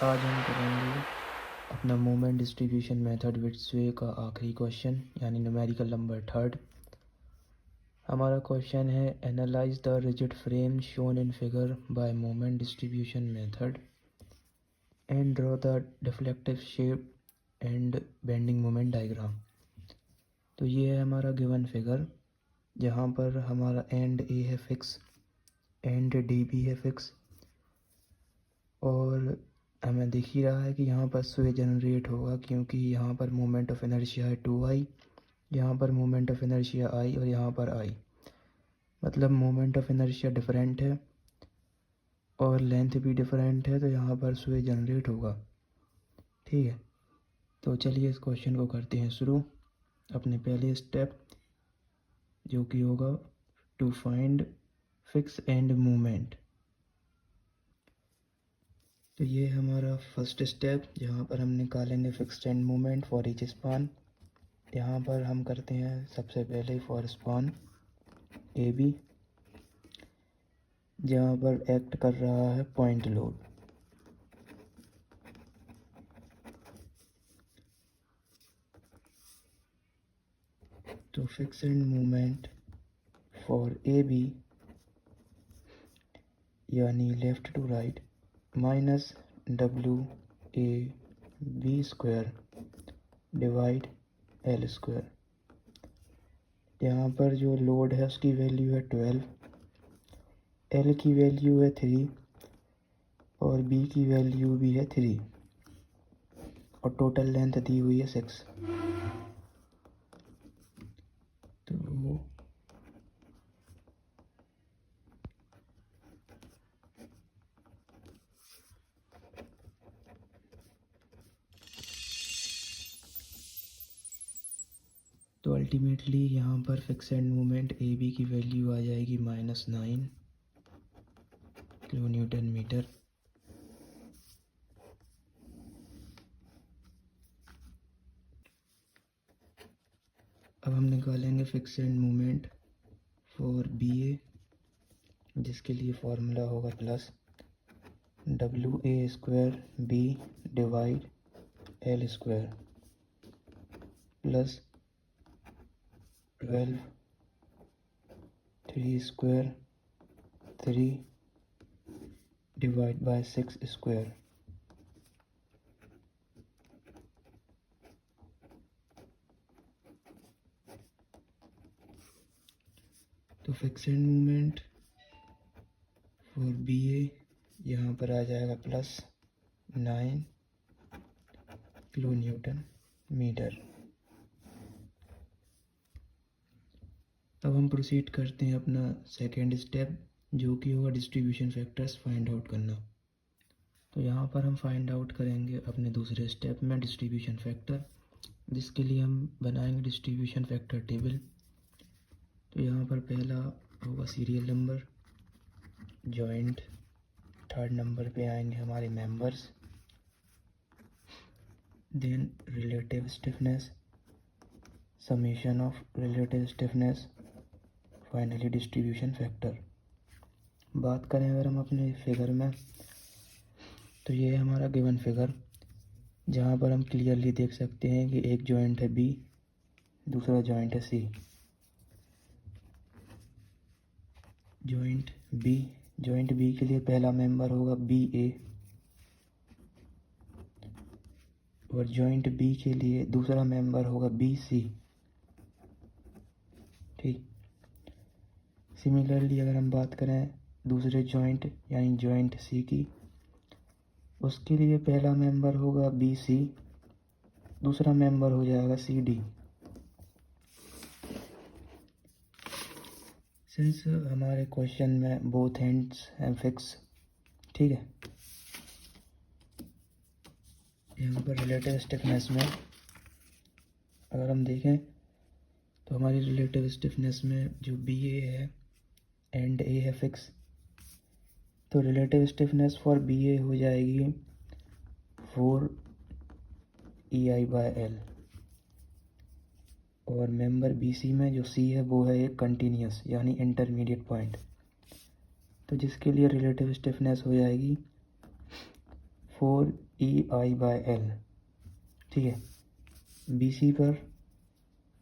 आज हम करेंगे अपना मोमेंट डिस्ट्रीब्यूशन मेथड विद स्वे का आखिरी क्वेश्चन यानी न्यूमेरिकल नंबर 3। हमारा क्वेश्चन है analyse the rigid frame shown in figure by moment distribution method and draw the deflective shape and bending moment diagram. तो ये है हमारा गिवन फिगर जहाँ पर हमारा एंड ए है फिक्स, एंड डी भी है फिक्स, और हमें दिख ही रहा है कि यहाँ पर स्वे जनरेट होगा क्योंकि यहाँ पर मोमेंट ऑफ इनर्शिया है 2i, यहाँ पर मोमेंट ऑफ इनर्शिया i और यहाँ पर i, मतलब मोमेंट ऑफ इनर्शिया डिफरेंट है और लेंथ भी डिफरेंट है, तो यहाँ पर स्वे जनरेट होगा। ठीक है, तो चलिए इस क्वेश्चन को करते हैं शुरू। अपने पहले स्टेप जो कि होगा to find fix end moment. तो ये हमारा फर्स्ट स्टेप जहाँ पर हम निकालेंगे fixed end moment for each span. यहाँ पर हम करते हैं सबसे पहले फॉर स्पान ए बी, जहाँ पर एक्ट कर रहा है पॉइंट लोड। तो fix end moment for A B यानी left to right minus WAB² divide L²। यहाँ पर जो लोड है उसकी वैल्यू है 12, L की वैल्यू है 3 और B की वैल्यू भी है 3 और टोटल लेंथ दी हुई है 6। तो अल्टीमेटली यहाँ पर fix end moment A B की वैल्यू आ जाएगी -9 किलो न्यूटन मीटर। अब हम निकालेंगे fix end moment for B A, जिसके लिए फॉर्मूला होगा plus WA² divide L² plus 12 3² 3 divide by 6²। तो fix end moment for B A यहाँ पर आ जाएगा +9 किलो न्यूटन मीटर। अब हम प्रोसीड करते हैं अपना सेकेंड स्टेप जो कि होगा डिस्ट्रीब्यूशन फैक्टर्स फाइंड आउट करना। तो यहाँ पर हम फाइंड आउट करेंगे अपने दूसरे स्टेप में डिस्ट्रीब्यूशन फैक्टर, जिसके लिए हम बनाएंगे डिस्ट्रीब्यूशन फैक्टर टेबल। तो यहाँ पर पहला होगा serial number, joint, third number पे आएंगे हमारे members, then relative stiffness, summation of relative stiffness, finally distribution factor. बात करें अगर हम अपने फिगर में, तो ये है हमारा गिवन फिगर जहाँ पर हम क्लियरली देख सकते हैं कि एक जॉइंट है बी, दूसरा जॉइंट है सी। जॉइंट बी के लिए पहला मेंबर होगा BA और जॉइंट बी के लिए दूसरा मेंबर होगा BC। ठीक, सिमिलरली अगर हम बात करें दूसरे जॉइंट यानी जॉइंट सी की, उसके लिए पहला मेंबर होगा BC, दूसरा मेंबर हो जाएगा CD। सिंस हमारे क्वेश्चन में बोथ एंड्स हैं फिक्स, ठीक है, यहाँ पर रिलेटिव स्टिफनेस में अगर हम देखें तो हमारी रिलेटिव स्टिफनेस में जो BA है एंड A है फिक्स, तो रिलेटिव स्टिफनेस फॉर BA हो जाएगी 4EI/L और मेंबर BC में जो C है वो है एक कंटिन्यूस यानी इंटरमीडिएट पॉइंट, तो जिसके लिए रिलेटिव स्टिफनेस हो जाएगी 4EI/L, ठीक है। BC पर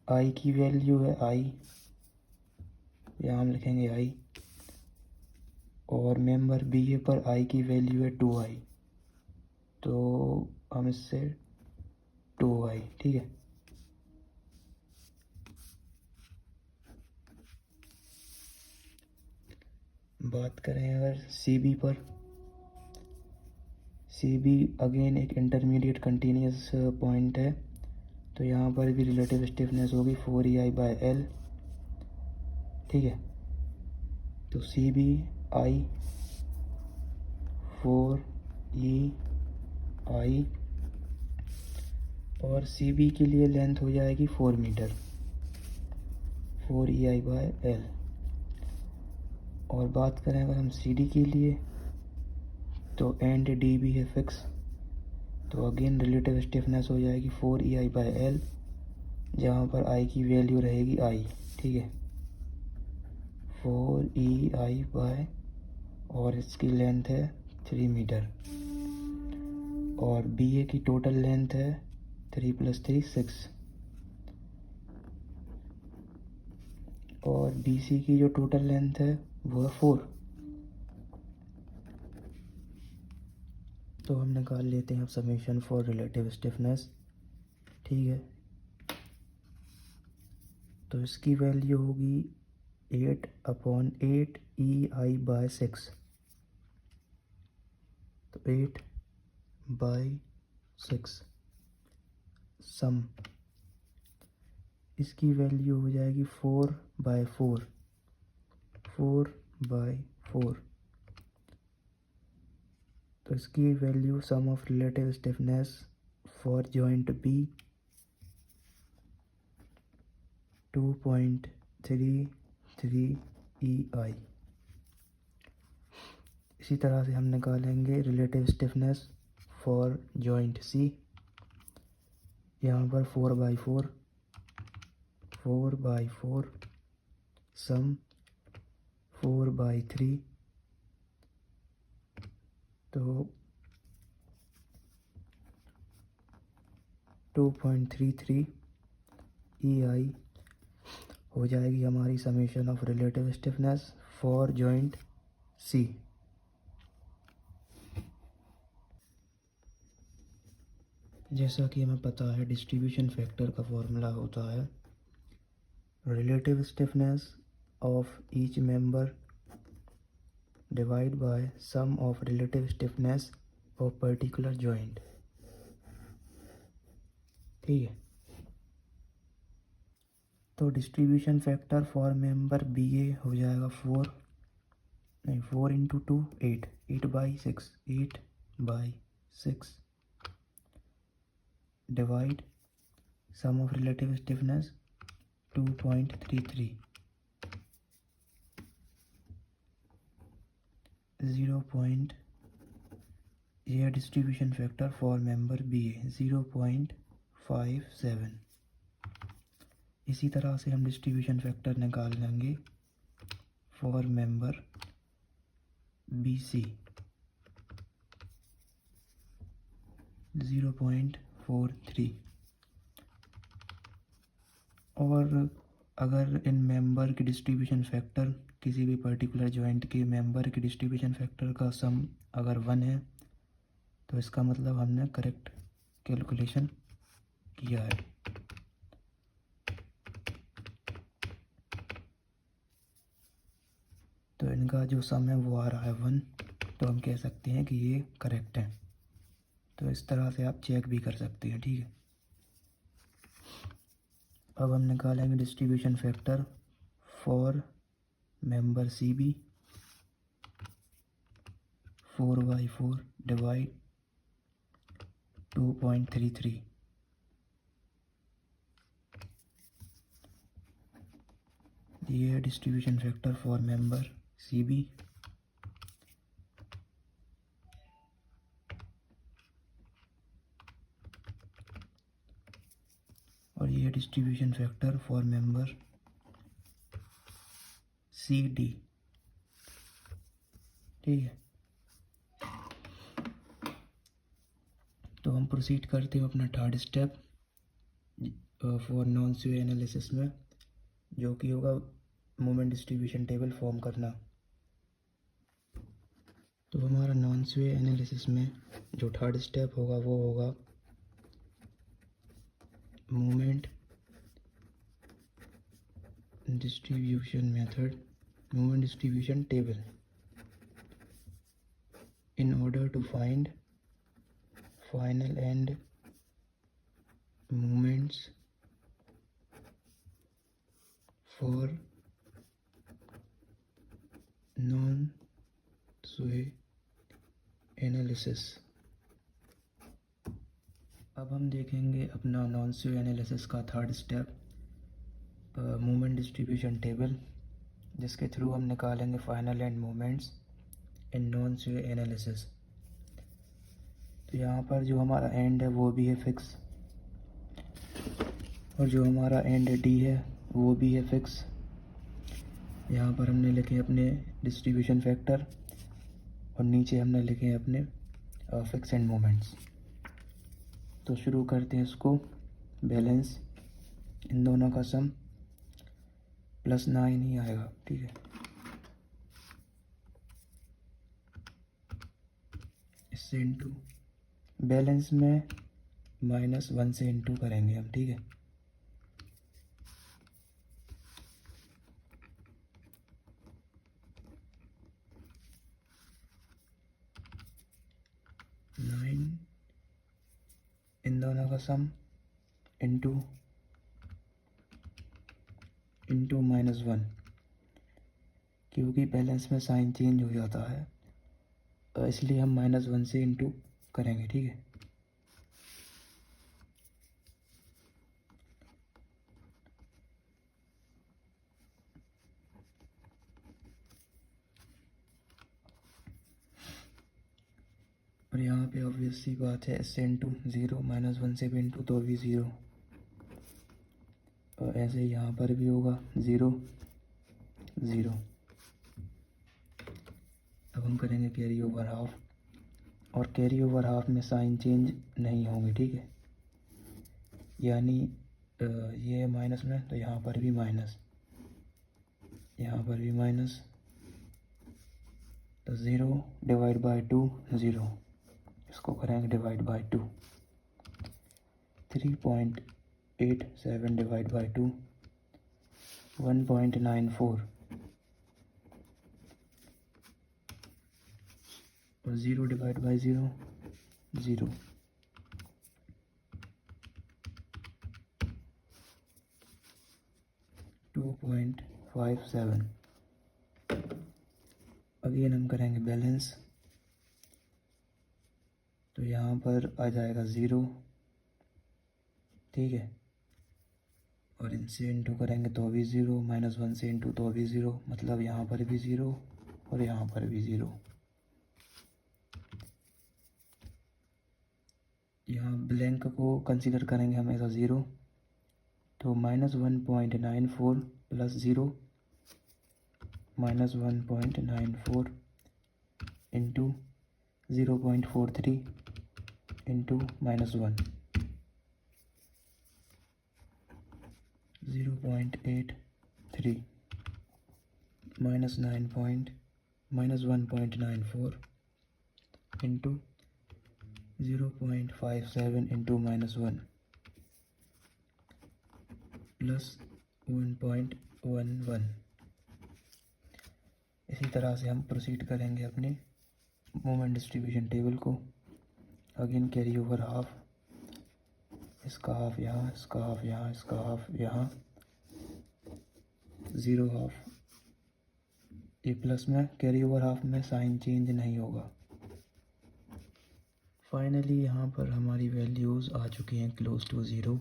I की वैल्यू है I, यहाँ हम लिखेंगे I, और मेंबर BA पर I की वैल्यू है 2I, तो हम इससे 2I, ठीक है। बात करें अगर CB पर, CB अगेन एक इंटरमीडिएट कंटिन्यूस पॉइंट है, तो यहाँ पर भी रिलेटिव स्टिफनेस होगी 4EI/L, ठीक है। तो CBI 4EI, और CB के लिए लेंथ हो जाएगी 4 मीटर, 4EI/L। और बात करें अगर हम CD के लिए, तो एंड D भी है फिक्स, तो अगेन रिलेटिव स्टिफनेस हो जाएगी 4EI/L, जहाँ पर I की वैल्यू रहेगी I, ठीक है। 4EI, और इसकी लेंथ है 3 मीटर, और BA की टोटल लेंथ है 3 + 3 6, और BC की जो टोटल लेंथ है वो है 4। तो हम निकाल लेते हैं अब समेशन फॉर रिलेटिव स्टिफनेस, ठीक है। तो इसकी वैल्यू होगी 8/8 EI/6, तो 8/6 सम, इसकी वैल्यू हो जाएगी 4/4, 4/4, तो इसकी value sum of relative stiffness for joint B 2.33 EI। इसी तरह से हम निकालेंगे relative stiffness for joint C, यहाँ पर 4/4, 4/4 सम 4/3, तो 2.33 EI हो जाएगी हमारी summation of relative stiffness for joint C. जैसा कि हमें पता है डिस्ट्रीब्यूशन फैक्टर का फॉर्मूला होता है relative stiffness of each member divide by sum of relative stiffness of particular joint, ठीक है। तो distribution factor for member BA हो जाएगा 4 × 2 8, 8/6, 8/6 divide sum of relative stiffness 2.33, 0. यह distribution factor for member BA 0.57। इसी तरह से हम डिस्ट्रीब्यूशन फैक्टर निकाल लेंगे फॉर मेंबर BC 0.43, और अगर इन मेंबर के डिस्ट्रीब्यूशन फैक्टर किसी भी पर्टिकुलर जॉइंट के मेंबर के डिस्ट्रीब्यूशन फैक्टर का सम अगर 1 है, तो इसका मतलब हमने करेक्ट कैलकुलेशन किया है। तो इनका जो सम है वो आ रहा है 1, तो हम कह सकते हैं कि ये करेक्ट है। तो इस तरह से आप चेक भी कर सकते हैं, ठीक है। अब हम निकालेंगे distribution factor for member CB 4/4 divide 2.33, ये है distribution factor for member CB, और ये है distribution factor for member CD, ठीक है। हम प्रोसीड करते हैं अपना third step for non sway analysis में, जो कि होगा मोमेंट डिस्ट्रीब्यूशन टेबल फॉर्म करना। तो हमारा नॉन स्वे एनालिसिस में जो थर्ड स्टेप होगा वो होगा moment distribution method, moment distribution table, in order to find final end moments for non-sway analysis। अब हम देखेंगे अपना नॉन स्वे एनालिसिस का third step, moment distribution table, जिसके थ्रू हम निकालेंगे final end moments in non sway analysis. तो यहाँ पर जो हमारा एंड है वो भी है फिक्स, और जो हमारा एंड डी है वो भी है फिक्स। यहाँ पर हमने लिखे अपने डिस्ट्रीब्यूशन फैक्टर और नीचे हमने लिखे हैं अपने फिक्स एंड मोमेंट्स। तो शुरू करते हैं इसको। बैलेंस इन दोनों का सम +9 ही आएगा, ठीक है। इससे इंटू बैलेंस में -1 से इंटू करेंगे हम, ठीक है। इन दोनों का सम इंटू -1, क्योंकि बैलेंस में साइन चेंज हो जाता है, इसलिए हम -1 से इंटू करेंगे, ठीक है। और यहाँ पे ऑब्वियस सी बात है, इससे इंटू 0, -1 से भी इंटू तो भी 0, और ऐसे ही यहाँ पर भी होगा 0 0। अब हम करेंगे कैरी ओवर हाफ, और कैरी ओवर हाफ में साइन चेंज नहीं होंगे, ठीक है। यानी ये माइनस में, तो यहाँ पर भी माइनस, यहाँ पर भी माइनस, तो 0 डिवाइड बाई 2 0, इसको करेंगे डिवाइड बाई 2। 3.87 डिवाइड बाई 2 1.94, और 0 डिवाइड बाई 0 0। .57। अगेन हम करेंगे बैलेंस, तो यहाँ पर आ जाएगा 0, ठीक है। और इनसे इंटू करेंगे तो भी 0, -1 से इंटू तो भी 0, मतलब यहाँ पर भी 0 और यहाँ पर भी 0। यहाँ ब्लैंक को कंसीडर करेंगे हम ऐसा 0, तो -1.94 plus 0 -1.94 into 0.43 into -1 0.83 -1.94 into 0.57 into -1 plus 1.11। इसी तरह से हम प्रोसीड करेंगे अपने मोमेंट डिस्ट्रीब्यूशन टेबल को। अगेन कैरी ओवर हाफ, इसका हाफ यहाँ, इसका हाफ यहाँ, इसका हाफ यहाँ, 0 हाफ। ये प्लस में कैरी ओवर हाफ में साइन चेंज नहीं होगा। फाइनली यहाँ पर हमारी वैल्यूज़ आ चुकी हैं क्लोज टू 0,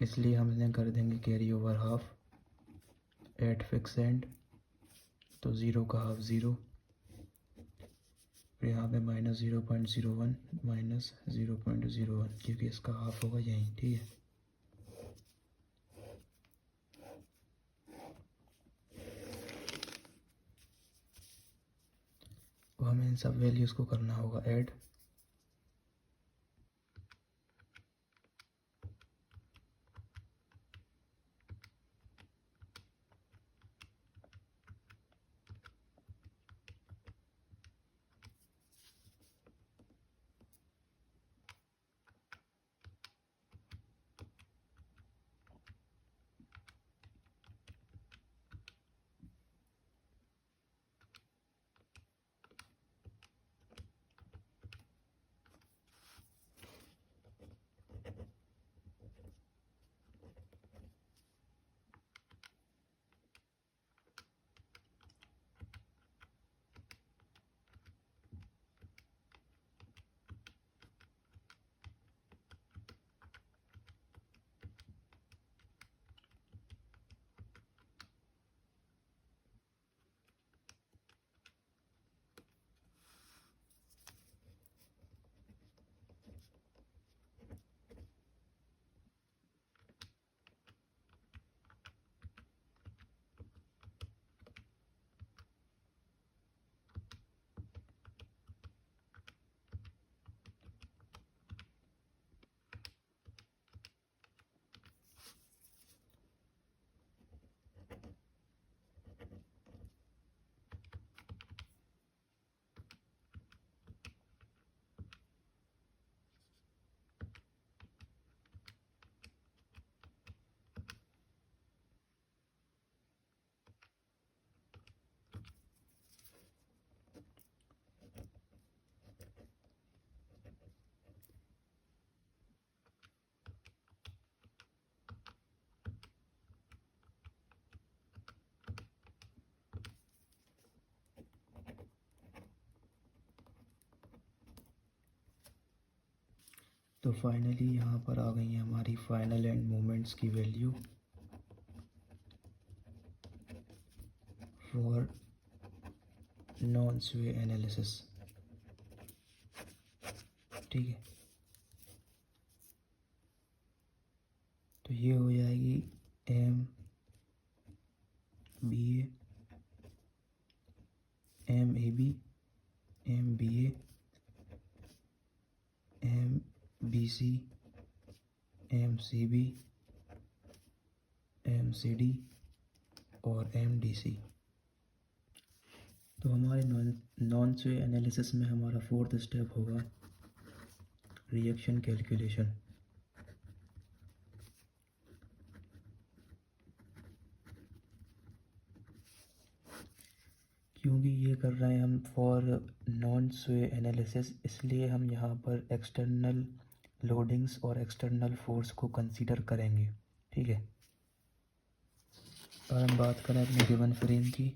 इसलिए हम इन्हें कर देंगे carry over half eight fix and. तो 0 का हाफ 0, फिर यहाँ पे -0.01 -0.01, क्योंकि इसका हाफ होगा यहीं, ठीक है। तो हमें इन सब वैल्यूज़ को करना होगा ऐड। तो फाइनली यहाँ पर आ गई है हमारी फाइनल एंड मोमेंट्स की value for non sway analysis. ठीक है, तो ये हो जाएगी M B A B M B M B C M C B M C D और एम डी सी। तो हमारे नॉन स्वे एनालिसिस में हमारा फोर्थ स्टेप होगा रिएक्शन कैलकुलेशन। क्योंकि ये कर रहे हैं हम फॉर नॉन स्वे एनालिसिस, इसलिए हम यहाँ पर एक्सटर्नल लोडिंग्स और एक्सटर्नल फोर्स को कंसीडर करेंगे। ठीक है, और हम बात करें अपने गिवन फ्रेम की,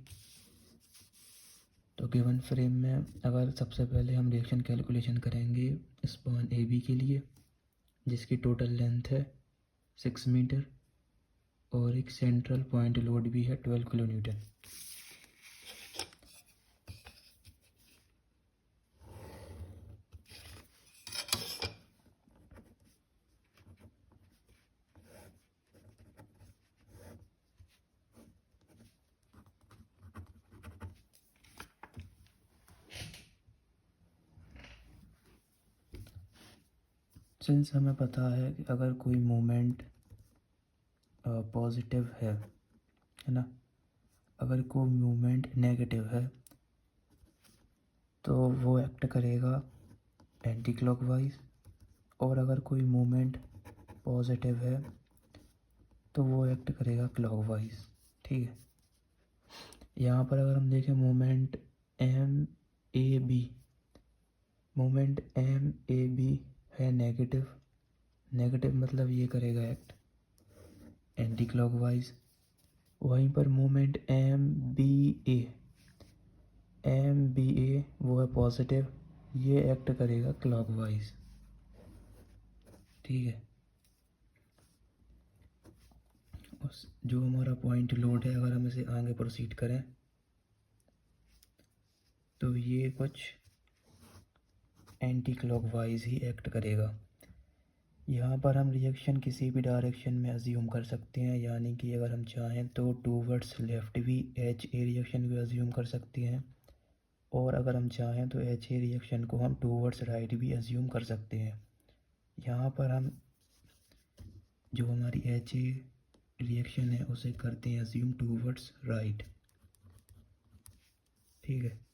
तो गिवन फ्रेम में अगर सबसे पहले हम रिएक्शन कैलकुलेशन करेंगे स्पान ए बी के लिए, जिसकी टोटल लेंथ है 6 मीटर और एक सेंट्रल पॉइंट लोड भी है 12 किलो न्यूटन। सिंस हमें पता है कि अगर कोई मोमेंट पॉजिटिव है ना, अगर कोई मूवमेंट नेगेटिव है तो वो एक्ट करेगा एंटी क्लॉकवाइज, और अगर कोई मूवमेंट पॉजिटिव है तो वो एक्ट करेगा क्लॉकवाइज। ठीक है, यहाँ पर अगर हम देखें मोमेंट एम ए बी है नेगेटिव मतलब ये करेगा एक्ट एंटी क्लॉकवाइज। वहीं पर मोमेंट एम बी ए वो है पॉजिटिव, ये एक्ट करेगा क्लॉकवाइज। ठीक है, उस जो हमारा पॉइंट लोड है, अगर हम इसे आगे प्रोसीड करें तो ये कुछ एंटी क्लॉकवाइज ही एक्ट करेगा। यहाँ पर हम रिएक्शन किसी भी डायरेक्शन में अज्यूम कर सकते हैं, यानी कि अगर हम चाहें तो टूवर्ड्स लेफ़्ट भी एच ए रिएक्शन भी अज्यूम कर सकते हैं, और अगर हम चाहें तो एच ए रिएक्शन को हम टूवर्ड्स राइट भी अज्यूम कर सकते हैं। यहाँ पर हम जो हमारी एच ए रिएक्शन है उसे करते हैं अज्यूम टूवर्ड्स राइट। ठीक है,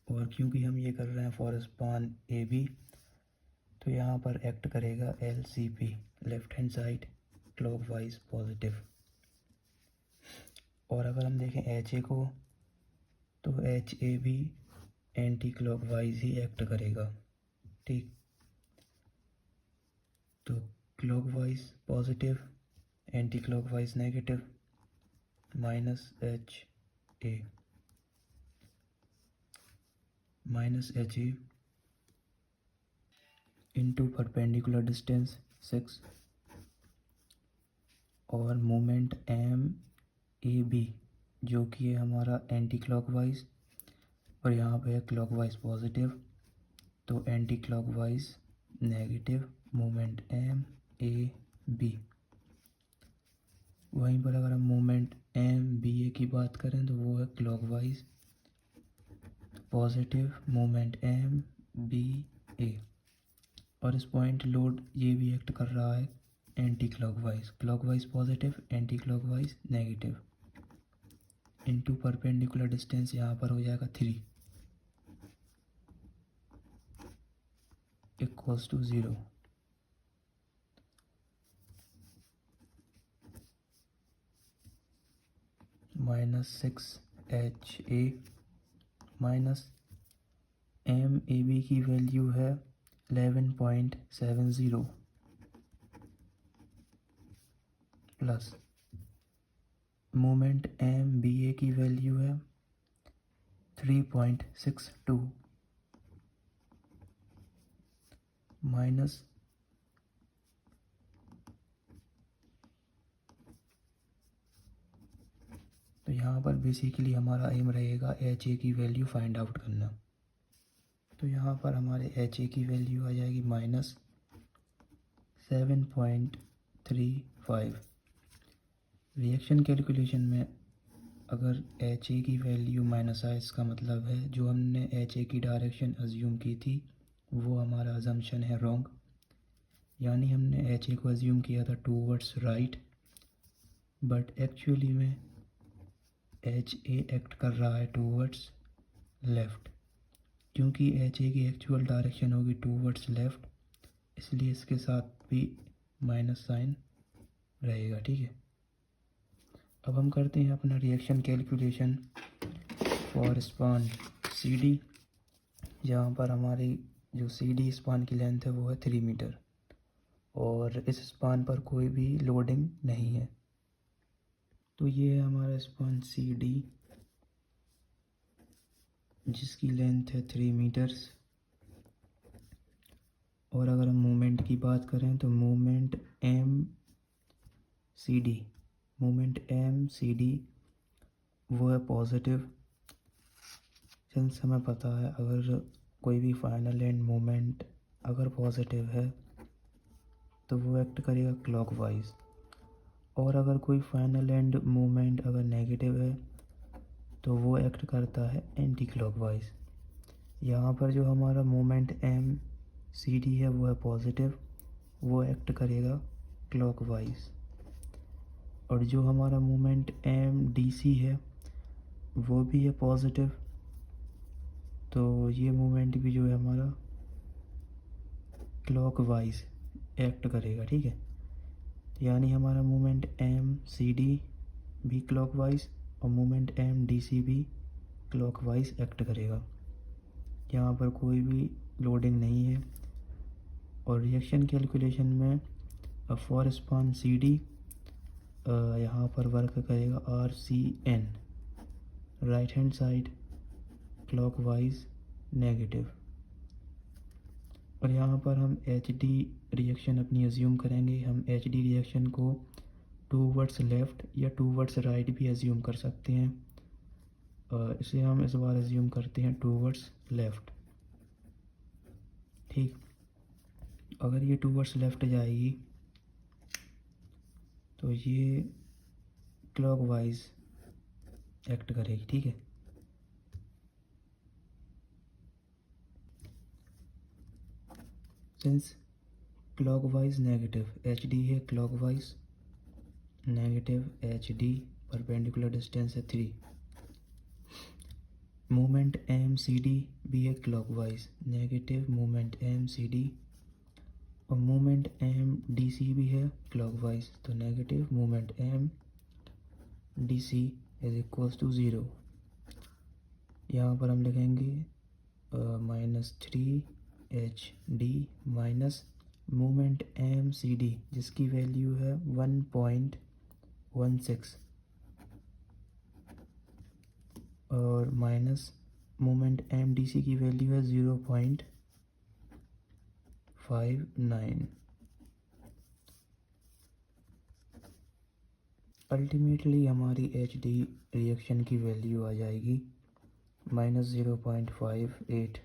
और क्योंकि हम ये कर रहे हैं फॉर स्पान ए बी, तो यहाँ पर एक्ट करेगा L C P left hand side clockwise positive. और अगर हम देखें एच ए को, तो एच ए भी एंटी क्लॉकवाइज ही एक्ट करेगा। ठीक, तो clockwise positive, anti clockwise negative, minus H ए इंटू परपेंडिकुलर डिस्टेंस 6, और मोमेंट एम ए बी जो कि है हमारा एंटी क्लॉकवाइज, और यहाँ पे है क्लॉकवाइज पॉजिटिव, तो anti clockwise negative moment M A B. वहीं पर अगर हम मोमेंट एम बी ए की बात करें तो वो है clockwise positive moment M B A, और इस पॉइंट लोड ये भी एक्ट कर रहा है anti clockwise positive anti clockwise negative, into perpendicular distance यहाँ पर हो जाएगा 3 equals to 0। -6HA minus M A B की वैल्यू है 11.70 plus moment M B A की वैल्यू है 3.62 माइनस तो यहाँ पर बेसिकली हमारा एम रहेगा एच ए की वैल्यू फाइंड आउट करना। तो यहाँ पर हमारे एच ए की वैल्यू आ जाएगी -7.35। रिएक्शन कैलकुलेशन में अगर एच ए की वैल्यू माइनस आए इसका मतलब है जो हमने एच ए की डायरेक्शन अज्यूम की थी वो हमारा अजम्पशन है रॉन्ग, यानी हमने एच ए को अज्यूम किया था टूवर्ड्स राइट, बट एक्चुअली में एच ए एक्ट कर रहा है टूवर्ड्स लेफ़्ट। क्योंकि एच ए की एक्चुअल डायरेक्शन होगी टूवर्ड्स लेफ़्ट, इसलिए इसके साथ भी माइनस साइन रहेगा। ठीक है, अब हम करते हैं अपना reaction calculation for span C D, जहाँ पर हमारी जो सी डी स्पान की लेंथ है वो है 3 मीटर और इस स्पान पर कोई भी लोडिंग नहीं है। तो ये है हमारा स्पान सी डी जिसकी लेंथ है 3 मीटर्स। और अगर हम मूवमेंट की बात करें तो मूवमेंट एम सी डी वो है पॉजिटिव। सिंस हमें पता है अगर कोई भी फाइनल एंड मूवमेंट अगर पॉजिटिव है तो वो एक्ट करेगा क्लॉकवाइज, और अगर कोई फाइनल एंड मूवमेंट अगर नेगेटिव है तो वो एक्ट करता है एंटी क्लॉकवाइज। यहाँ पर जो हमारा मूवमेंट एम सी डी है वो है पॉजिटिव, वो एक्ट करेगा क्लॉकवाइज। और जो हमारा मूवमेंट एम डी सी है वो भी है पॉजिटिव, तो ये मूवमेंट भी जो है हमारा क्लॉकवाइज एक्ट करेगा। ठीक है, यानी हमारा मूवमेंट एम सी डी भी क्लॉकवाइज और मूवमेंट एम डी सी भी क्लॉकवाइज एक्ट करेगा। यहाँ पर कोई भी लोडिंग नहीं है। और रिएक्शन कैलकुलेशन में फॉर स्पान सी डी यहाँ पर वर्क करेगा R C N, right hand side clockwise negative. और यहाँ पर हम एच डी रिएक्शन अपनी अज्यूम करेंगे। हम एच डी रिएक्शन को टूवर्ड्स लेफ़्ट या टूवर्ड्स राइट भी अज्यूम कर सकते हैं। इसे हम इस बार अज्यूम करते हैं टूवर्ड्स लेफ़्ट। ठीक, अगर ये टूवर्ड्स लेफ़्ट जाएगी तो ये क्लॉकवाइज एक्ट करेगी। ठीक है, since clockwise negative H D है clockwise negative H D, perpendicular distance है 3। मूवमेंट एम सी डी भी है clockwise negative movement M C D, और मूवमेंट एम डी सी भी है क्लॉकवाइज, तो negative movement M D C is equals to 0। यहाँ पर हम लिखेंगे -3 H D minus movement M C D जिसकी वैल्यू है 1.16 और minus movement M D C की वैल्यू है 0.59। अल्टीमेटली हमारी एच डी रिएक्शन की वैल्यू आ जाएगी -0.58।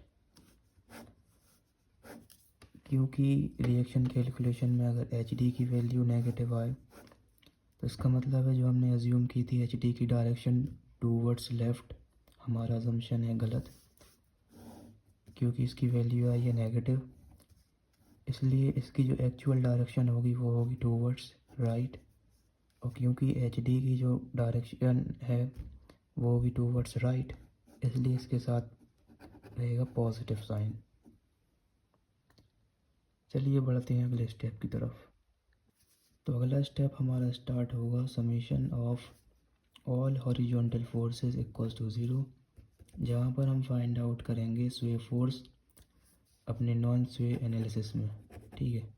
क्योंकि रिएक्शन कैलकुलेशन में अगर एच डी की वैल्यू नेगेटिव आए तो इसका मतलब है जो हमने अज्यूम की थी एच डी की डायरेक्शन टूवर्ड्स लेफ़्ट, हमारा अजम्पशन है गलत, क्योंकि इसकी वैल्यू आई है नेगेटिव। इसलिए इसकी जो एक्चुअल डायरेक्शन होगी वो होगी टूवर्ड्स राइट, और क्योंकि एच डी की जो डायरेक्शन है वो होगी टूवर्ड्स राइट, इसलिए इसके साथ रहेगा पॉजिटिव साइन। चलिए बढ़ते हैं अगले स्टेप की तरफ। तो अगला स्टेप हमारा स्टार्ट होगा summation of all horizontal forces equals to 0, जहाँ पर हम फाइंड आउट करेंगे स्वे फोर्स अपने नॉन स्वे एनालिसिस में। ठीक है,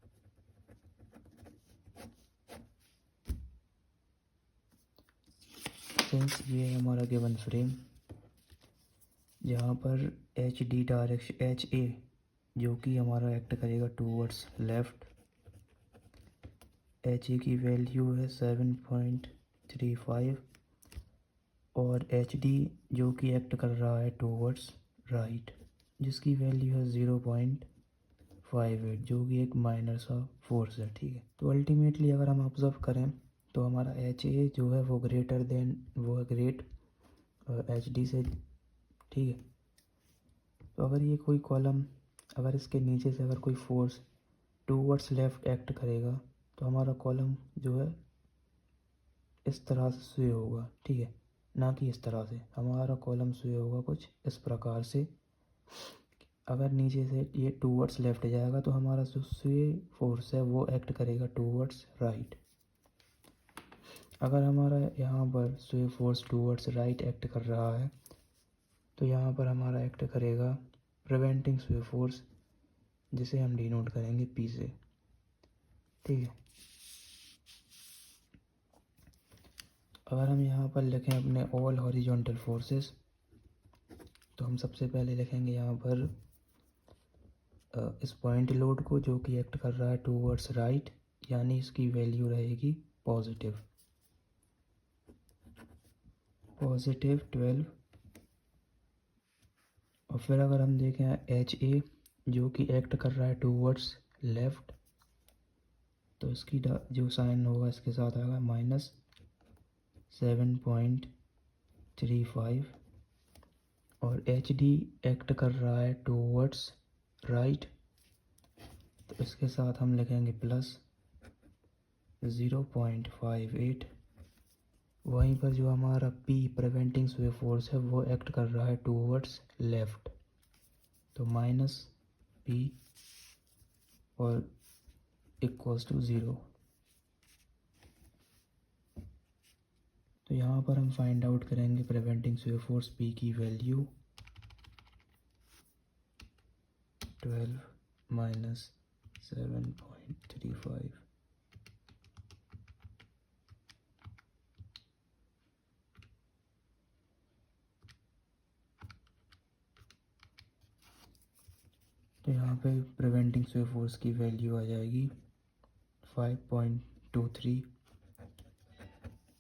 सिंस ये है हमारा गिवन फ्रेम, जहाँ पर H D direction H A जो कि हमारा एक्ट करेगा टूवर्ड्स लेफ़्ट, एच ए की वैल्यू है 7.35 और एच डी जो कि एक्ट कर रहा है टूवर्ड्स राइट जिसकी वैल्यू है 0.58 जो कि एक माइनर सा फोर्स है। ठीक है, तो अल्टीमेटली अगर हम ऑब्जर्व करें तो हमारा एच ए जो है वो ग्रेटर देन वो है ग्रेट एच डी से। ठीक है, तो अगर ये कोई कॉलम अगर इसके नीचे से अगर कोई फोर्स टूवर्ड्स लेफ़्ट एक्ट करेगा तो हमारा कॉलम जो है इस तरह से स्वे होगा। ठीक है, ना कि इस तरह से, हमारा कॉलम स्वे होगा कुछ इस प्रकार से। अगर नीचे से ये टूवर्ड्स लेफ़्ट जाएगा तो हमारा जो स्वे फोर्स है वो एक्ट करेगा टूवर्ड्स राइट। अगर हमारा यहाँ पर स्वे फोर्स टूवर्ड्स राइट एक्ट कर रहा है तो यहाँ पर हमारा एक्ट करेगा प्रिवेंटिंग स्वे फोर्स जिसे हम डिनोट करेंगे पी से। ठीक है, अगर हम यहाँ पर लिखें अपने ऑल हॉरिजॉन्टल फोर्सेस तो हम सबसे पहले लिखेंगे यहाँ पर इस पॉइंट लोड को जो कि एक्ट कर रहा है टूवर्ड्स राइट, यानी इसकी वैल्यू रहेगी पॉजिटिव 12। और फिर अगर हम देखें एच ए जो कि एक्ट कर रहा है टूवर्ड्स लेफ़्ट तो इसकी जो साइन होगा इसके साथ आएगा -7.35 और एच डी एक्ट कर रहा है टूवर्ड्स राइट तो इसके साथ हम लिखेंगे +0.58। वहीं पर जो हमारा पी प्रिवेंटिंग स्वे फोर्स है वो एक्ट कर रहा है टूवर्ड्स लेफ़्ट तो -P और =0। तो यहाँ पर हम फाइंड आउट करेंगे प्रिवेंटिंग स्वे फोर्स पी की वैल्यू 12 - 7.35। तो यहाँ पे प्रिवेंटिंग स्वे फोर्स की वैल्यू आ जाएगी 5.23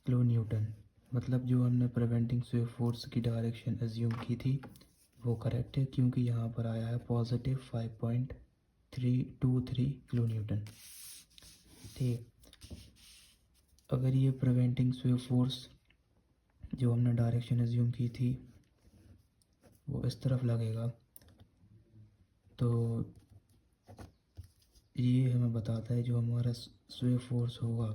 किलो न्यूटन। मतलब जो हमने प्रिवेंटिंग स्वे फोर्स की डायरेक्शन एज्यूम की थी वो करेक्ट है क्योंकि यहाँ पर आया है पॉजिटिव 5.323 किलो न्यूटन। ठीक, अगर ये प्रिवेंटिंग स्वे फोर्स जो हमने डायरेक्शन एज्यूम की थी वो इस तरफ लगेगा तो ये हमें बताता है जो हमारा स्वे फोर्स होगा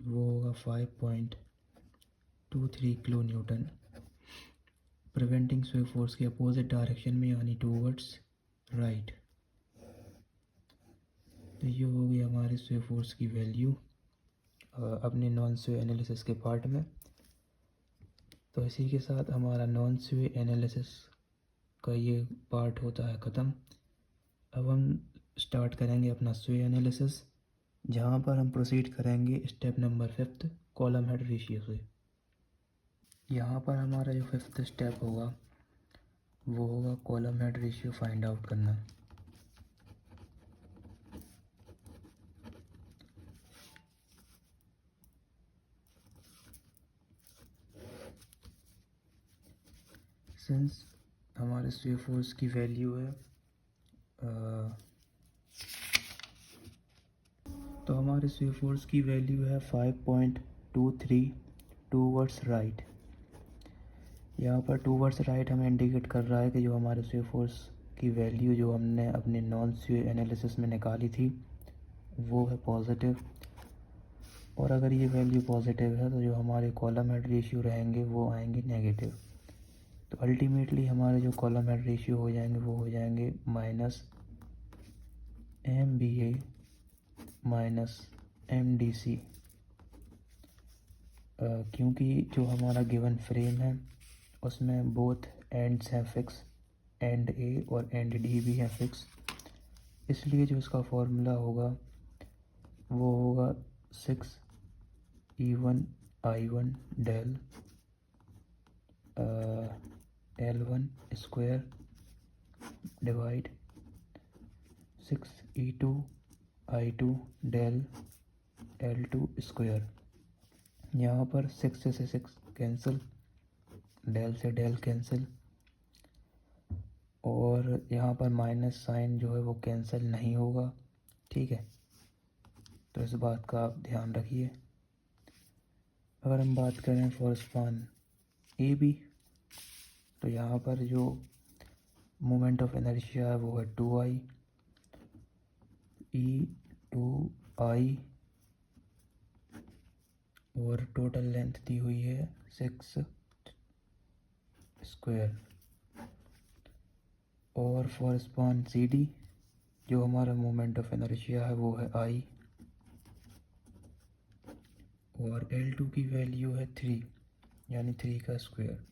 वो होगा 5.23 किलो न्यूटन प्रिवेंटिंग स्वे फोर्स के अपोजिट डायरेक्शन में यानी टूवर्ड्स राइट। तो ये हो गई हमारे स्वे फोर्स की वैल्यू अपने नॉन स्वे एनालिसिस के पार्ट में। तो इसी के साथ हमारा नॉन स्वे एनालिसिस का ये पार्ट होता है ख़त्म। अब हम स्टार्ट करेंगे अपना स्वे एनालिसिस जहाँ पर हम प्रोसीड करेंगे step number 5 column head ratio से। यहाँ पर हमारा जो 5th स्टेप होगा वो होगा column head ratio find out करना। सिंस हमारे स्वे फोर्स की वैल्यू है तो हमारे स्वे फोर्स की वैल्यू है 5.23 टूवर्ड्स राइट। यहाँ पर टूवर्ड्स राइट हमें इंडिकेट कर रहा है कि जो हमारे स्वे फोर्स की वैल्यू जो हमने अपने नॉन स्वे एनालिसिस में निकाली थी वो है पॉजिटिव। और अगर ये वैल्यू पॉजिटिव है तो जो हमारे कॉलम हेड रेशियो रहेंगे वो आएंगे नेगेटिव। तो अल्टीमेटली हमारे जो कॉलम हेड रेशियो हो जाएंगे वो हो जाएंगे -MBA -MDC क्योंकि जो हमारा गिवन फ्रेम है उसमें बोथ एंड्स हैं फिक्स, एंड ए और एंड डी भी हैं फिक्स, इसलिए जो इसका फॉर्मूला होगा वो होगा 6E1I1 del L1 square divide 6E2 I2 del L2 square. यहाँ पर 6 से 6 कैंसिल, डेल से डेल कैंसिल, और यहाँ पर माइनस साइन जो है वो कैंसिल नहीं होगा, ठीक है। तो इस बात का आप ध्यान रखिए। अगर हम बात करें फॉर स्पान ए बी, तो यहाँ पर जो मोमेंट ऑफ इनर्शिया है वो है 2I E2I, और टोटल लेंथ दी हुई है 6 स्क्वायर। और फॉर स्पान सी डी जो हमारा मोमेंट ऑफ इनर्शिया है वो है I, और L2 की वैल्यू है 3, यानी 3 का स्क्वायर।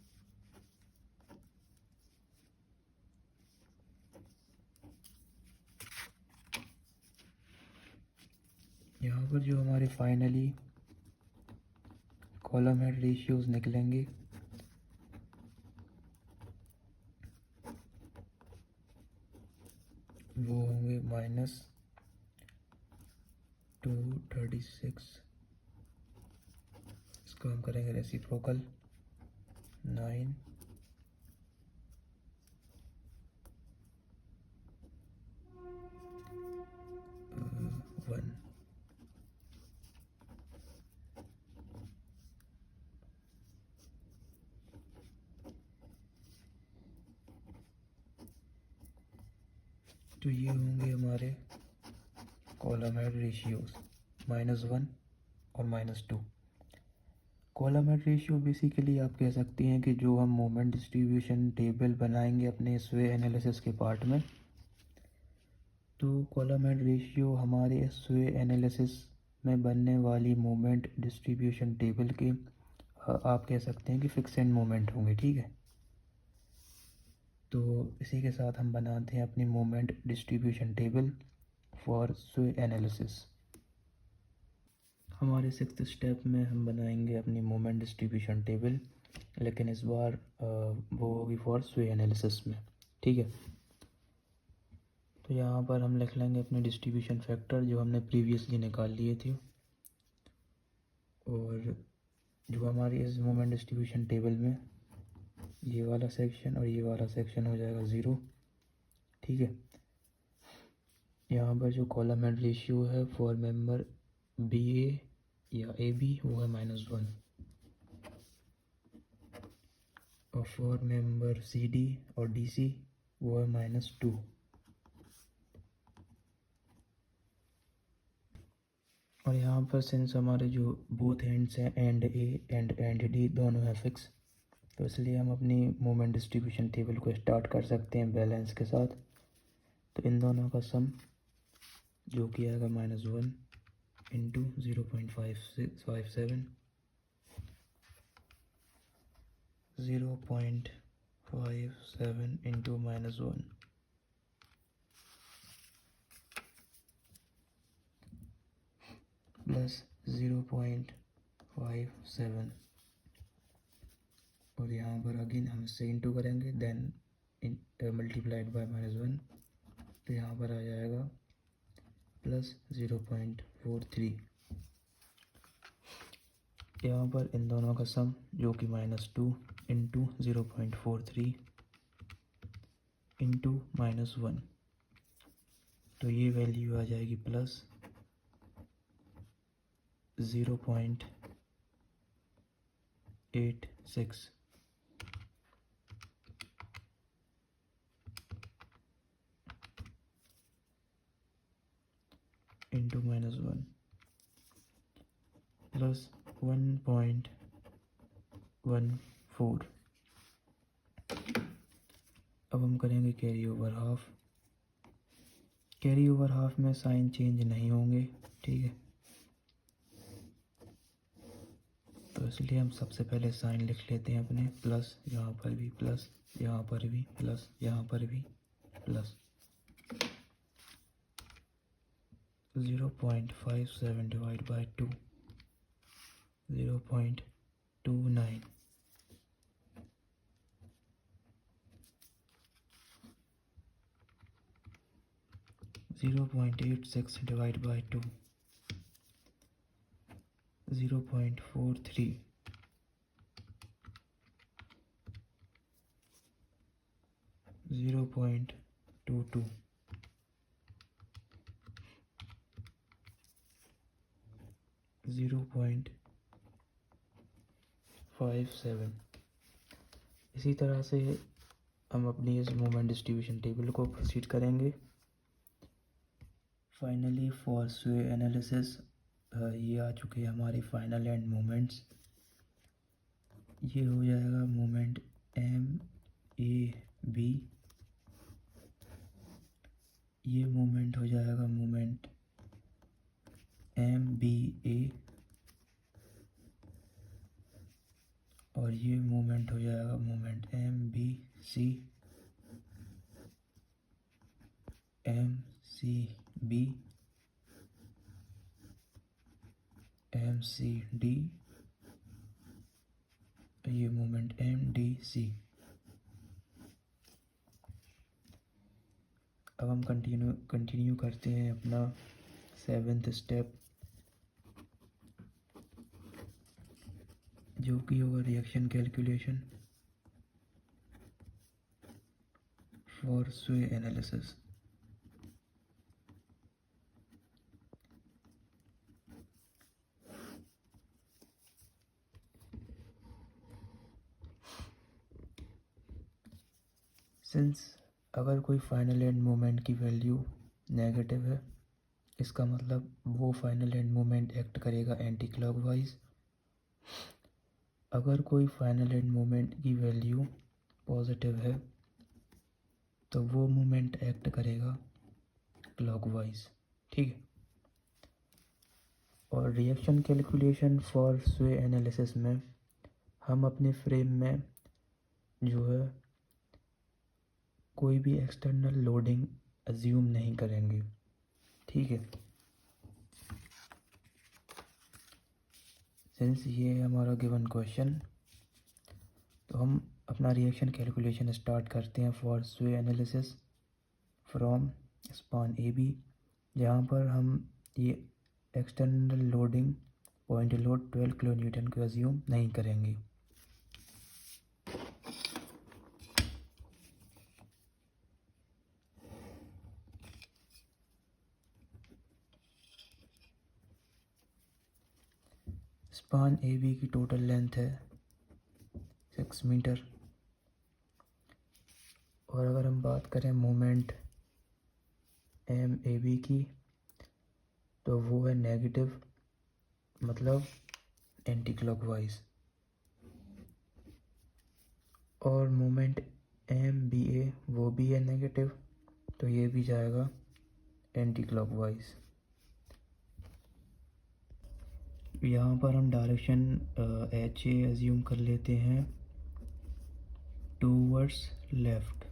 यहाँ पर जो हमारे फाइनली कॉलम हेड रेशियोज निकलेंगे वो होंगे -236, इसको हम करेंगे रेसिप्रोकल 9, 1। तो ये होंगे हमारे कॉलम हेड रेशियोज -1 और -2। कॉलम हेड रेशियो बेसिकली आप कह सकते हैं कि जो हम मोमेंट डिस्ट्रीब्यूशन टेबल बनाएंगे अपने स्वे एनालिसिस के पार्ट में, तो कॉलम हेड रेशियो हमारे स्वे एनालिसिस में बनने वाली मोमेंट डिस्ट्रीब्यूशन टेबल के आप कह सकते हैं कि फिक्सेड मोमेंट होंगे, ठीक है। तो इसी के साथ हम बनाते हैं अपनी moment distribution table for sway analysis. हमारे 6th स्टेप में हम बनाएंगे अपनी मोमेंट डिस्ट्रीब्यूशन टेबल, लेकिन इस बार वो होगी फॉर स्वे एनालिसिस में, ठीक है। तो यहाँ पर हम लिख लेंगे अपने डिस्ट्रीब्यूशन फैक्टर जो हमने प्रीवियसली निकाल लिए थे, और जो हमारी इस मोमेंट डिस्ट्रीब्यूशन टेबल में ये वाला सेक्शन और ये वाला सेक्शन हो जाएगा 0, ठीक है। यहाँ पर जो कॉलम हेड रेशियो है फॉर मेंबर बी ए या ए बी वो है -1, और फॉर मेंबर सी डी और डी सी वो है -2। और यहाँ पर सिंस हमारे जो बोथ एंड्स हैं एंड ए एंड डी दोनों है फिक्स, तो इसलिए हम अपनी मोमेंट डिस्ट्रीब्यूशन टेबल को स्टार्ट कर सकते हैं बैलेंस के साथ। तो इन दोनों का सम जो कि आएगा -1 इंटू 0.57 0.57 इंटू -1 प्लस 0.57, और यहाँ पर अगेन हम इससे इंटू करेंगे, देन मल्टीप्लाइड बाय -1, तो यहाँ पर आ जाएगा प्लस 0.43। यहाँ पर इन दोनों का सम जो कि -2 इंटू 0.43 इंटू -1, तो ये वैल्यू आ जाएगी प्लस 0.86 इंटू -1 प्लस 1.14। अब हम करेंगे carry over half. Carry over half में साइन चेंज नहीं होंगे, ठीक है। तो इसलिए हम सबसे पहले साइन लिख लेते हैं अपने, प्लस यहाँ पर भी प्लस, यहाँ पर भी प्लस, यहाँ पर भी plus 0.57 divide by 2 0.29 0.86 divided by 2, 0.43, 0.22, 0.57। इसी तरह से हम अपनी इस मोमेंट डिस्ट्रीब्यूशन टेबल को प्रोसीड करेंगे। फाइनली फॉर स्वे एनालिसिस ये आ चुके हैं हमारे फाइनल एंड मोमेंट्स। ये हो जाएगा मोमेंट MAB, ये मोमेंट हो जाएगा मोमेंट MBA, और ये मोमेंट हो जाएगा मोमेंट MBC, MCB, MCD, ये मोमेंट MDC। अब हम कंटिन्यू करते हैं अपना 7th स्टेप, जो कि होगा reaction calculation for sway analysis. Since अगर कोई फाइनल एंड मोमेंट की वैल्यू नेगेटिव है, इसका मतलब वो फाइनल एंड मोमेंट एक्ट करेगा एंटी क्लॉकवाइज। अगर कोई फाइनल एंड मोमेंट की वैल्यू पॉजिटिव है तो वो मोमेंट एक्ट करेगा क्लॉकवाइज, ठीक है। और reaction calculation for sway analysis में हम अपने फ्रेम में जो है कोई भी एक्सटर्नल लोडिंग अज्यूम नहीं करेंगे, ठीक है। सिंस ये है हमारा गिवन क्वेश्चन, तो हम अपना रिएक्शन कैलकुलेशन स्टार्ट करते हैं for sway analysis from span AB, जहाँ पर हम ये external loading point load 12 kilo Newton को अज्यूम नहीं करेंगे। स्पान AB की टोटल लेंथ है 6 मीटर। और अगर हम बात करें मोमेंट MAB की, तो वो है नेगेटिव, मतलब एंटी क्लॉकवाइज। और मोमेंट MBA वो भी है नेगेटिव, तो ये भी जाएगा एंटी क्लॉकवाइज। यहाँ पर हम डायरेक्शन HA एज्यूम कर लेते हैं टूवर्ड्स लेफ़्ट,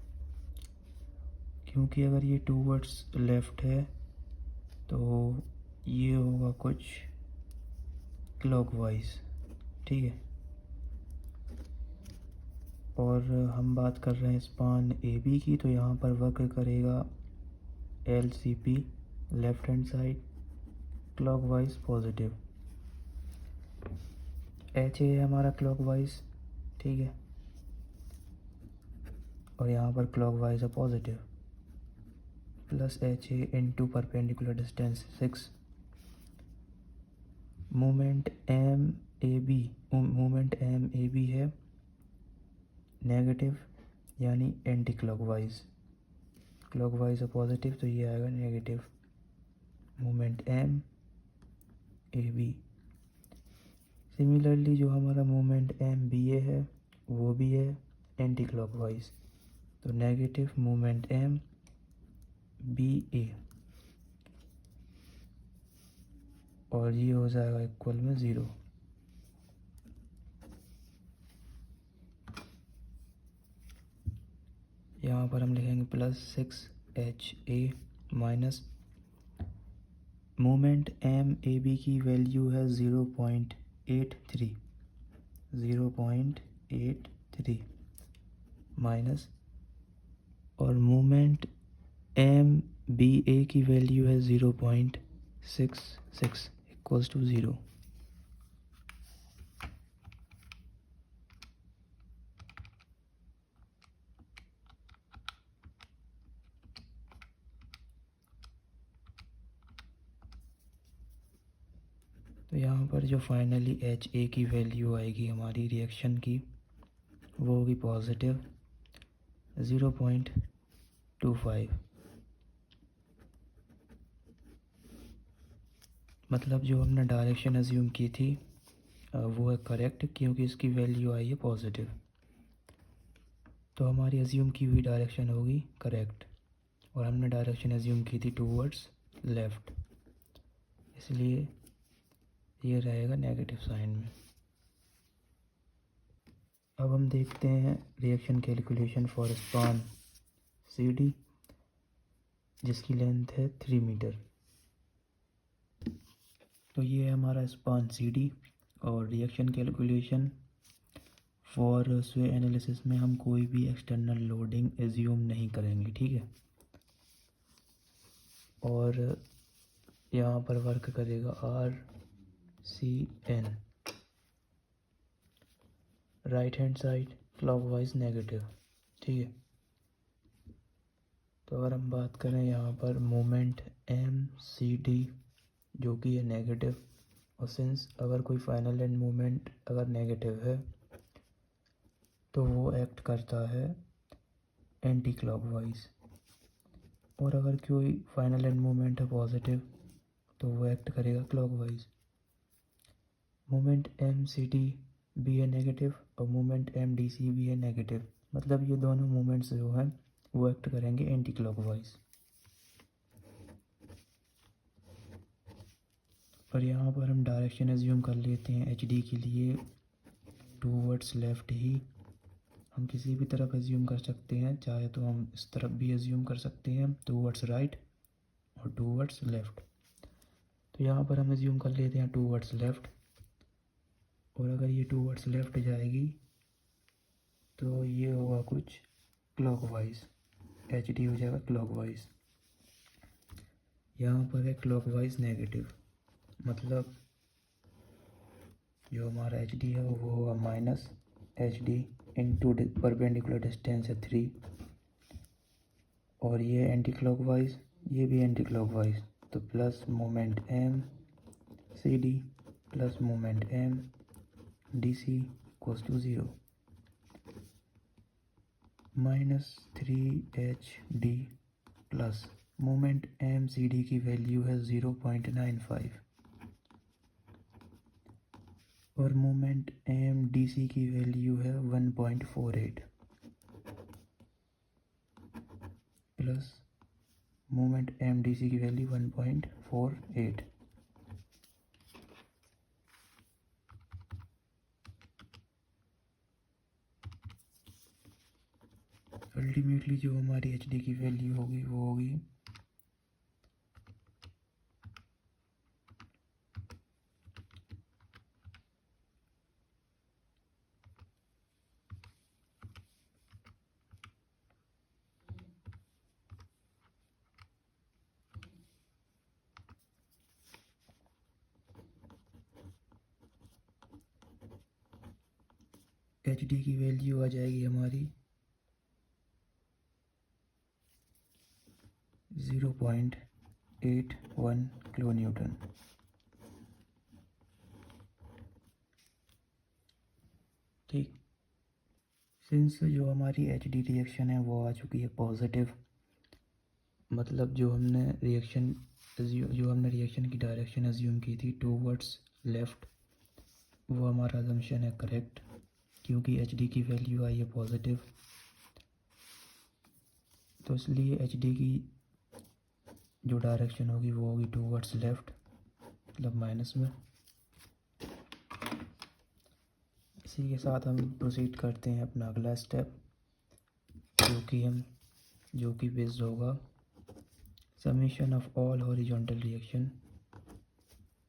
क्योंकि अगर ये टूवर्ड्स लेफ़्ट है तो ये होगा कुछ क्लॉकवाइज, ठीक है। और हम बात कर रहे हैं स्पान AB की, तो यहाँ पर वर्क करेगा LCP left hand side clockwise positive. HA है हमारा क्लॉकवाइज, ठीक है, और यहाँ पर क्लॉकवाइज है positive, plus HA into perpendicular distance 6। Moment MAB है नेगेटिव, यानी एंटी क्लॉकवाइज। क्लॉकवाइज है पॉजिटिव, तो ये आएगा नेगेटिव मोमेंट MAB। सिमिलरली जो हमारा मोमेंट MBA है वो भी है एंटी क्लॉकवाइज, तो नेगेटिव मोमेंट MBA, और ये हो जाएगा इक्वल में 0। यहाँ पर हम लिखेंगे plus 6HA minus moment MAB की वैल्यू है 0.83 माइनस, और मोमेंट बी ए की वैल्यू है 0.66 इक्वल्स टू 0। तो यहाँ पर जो फाइनली एच ए की वैल्यू आएगी हमारी रिएक्शन की, वो होगी पॉजिटिव 0.25। मतलब जो हमने डायरेक्शन अज्यूम की थी वो है करेक्ट, क्योंकि इसकी वैल्यू आई है पॉजिटिव। तो हमारी अज्यूम की हुई डायरेक्शन होगी करेक्ट, और हमने डायरेक्शन अज्यूम की थी टूवर्ड्स लेफ़्ट, इसलिए ये रहेगा नेगेटिव साइन में। अब हम देखते हैं reaction calculation for span C D, जिसकी लेंथ है 3 मीटर। तो ये है हमारा स्पान सी डी, और reaction calculation for sway analysis में हम कोई भी एक्सटर्नल लोडिंग एज्यूम नहीं करेंगे, ठीक है। और यहाँ पर वर्क करेगा R C N, right hand side clockwise negative, ठीक है। तो अगर हम बात करें यहाँ पर मोमेंट एम सी डी जो कि है नेगेटिव, और सिंस अगर कोई फाइनल एंड मोमेंट अगर नेगेटिव है तो वो एक्ट करता है एंटी क्लॉकवाइज, और अगर कोई फाइनल एंड मोमेंट है पॉजिटिव तो वो एक्ट करेगा clockwise. Moment M C D भी है नेगेटिव और मोमेंट एम डी सी भी है नेगेटिव, मतलब ये दोनों मोमेंट्स जो हैं वो एक्ट करेंगे एंटी क्लॉकवाइज। और यहाँ पर हम डायरेक्शन एज्यूम कर लेते हैं एच डी के लिए टूवर्ड्स लेफ़्ट ही। हम किसी भी तरफ एज्यूम कर सकते हैं, चाहे तो हम इस तरफ भी एज्यूम कर सकते हैं टूवर्ड्स राइट और टूवर्ड्स लेफ़्ट। तो यहाँ पर हम एज्यूम कर लेते हैं टूवर्ड्स लेफ़्ट, और अगर ये टूवर्ड्स लेफ़्ट जाएगी तो ये होगा कुछ क्लॉकवाइज, एच डी हो जाएगा क्लॉकवाइज। यहाँ पर है क्लॉकवाइज नेगेटिव, मतलब जो हमारा एच डी है वो होगा minus H D into perpendicular distance है 3, और ये एंटी क्लॉकवाइज, ये भी एंटी क्लॉकवाइज, तो plus moment M C D plus moment M D C equals to 0। Minus 3 HD plus moment M C D की वैल्यू है 0.95, और मोमेंट एम डी सी की वैल्यू है 1.48, plus moment M D C की value 1.48। Ultimately जो हमारी H D की value होगी वो होगी एच डी की वैल्यू आ जाएगी हमारी 0.81 किलो न्यूटन। ठीक, सिंस जो हमारी एच डी रिएक्शन है वो आ चुकी है पॉजिटिव, मतलब जो हमने रिएक्शन की डायरेक्शन अज्यूम की थी टूवर्ड्स लेफ़्ट, वो हमारा अजम्पशन है करेक्ट, क्योंकि एच डी की वैल्यू आई है पॉजिटिव। तो इसलिए एच डी की जो डायरेक्शन होगी वो होगी टूवर्ड्स लेफ़्ट, मतलब माइनस में। इसी के साथ हम प्रोसीड करते हैं अपना अगला स्टेप, जो कि बेस्ड होगा summation of all horizontal reaction